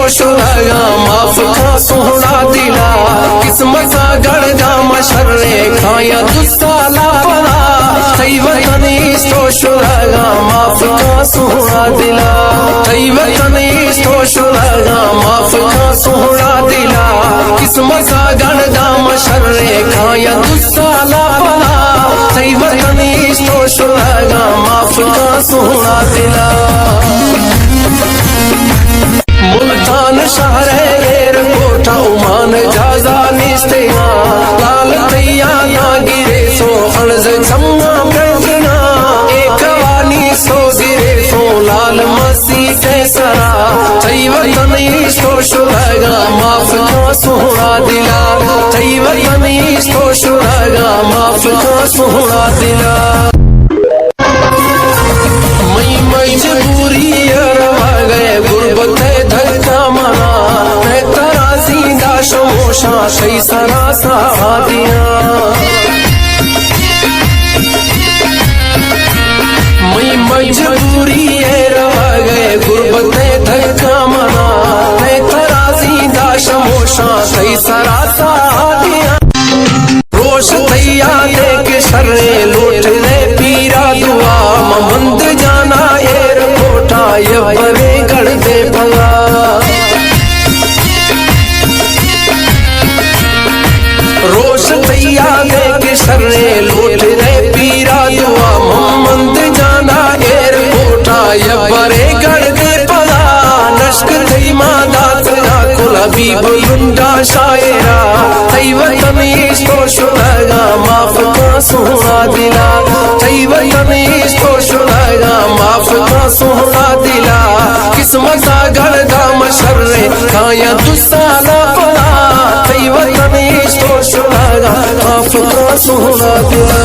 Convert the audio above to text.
शुलगा माफ का सोहना दिला किस्मत गड़गा मशर्रे खाया दुसाला पला कई वतनी तो शुलगा माफ का सोहना दिला कई वतनी तो शुलगा माफ का सोहना दिला किस्मत गड़गा मशर्रे खाया दुसाला पला कई वतनी तो शुलगा माफ का सोहना दिला मुल्तान शहर एयरपोर्ट उमान जाजा निस्ते लाल तैया ना गिरे सो अर्ज जम्मा करना एक वानी सो गिरे सो लाल मसी कैसरा तई वतनी सो शुलगा माफ का सोहना दिला तई वतनी सो शुलगा माफ का सोहना दिला मई मजबूरी गए गुरबत धक्का मना मैं तरा जिंदा शमोशा कई सरा सादिया मई मजबूरी रवा गए गुरबत धक्का मना मैं तरा जिंदा शमोशा कई सरा सादिया रोश तैया देख शर्रे लूट ले पीरा दुआ मंद जाना एयरपोर्ट आए बरे गढ़ दे भला रोश तैया देख शर्रे लूट ले पीरा दुआ मंद जाना एयरपोर्ट आए बरे गढ़ दे भला नश्क थई मादा तेरा कुलबी बुलंदा शायरा तई वतनी तो शुलगा माफ का सोहना दिला तई वतनी तो शुलगा माफ का सोहना दिला किस्मत गड़गा मशर्रे खाया दुसाला पला तई वतनी तो शुलगा माफ का सोहना दिला।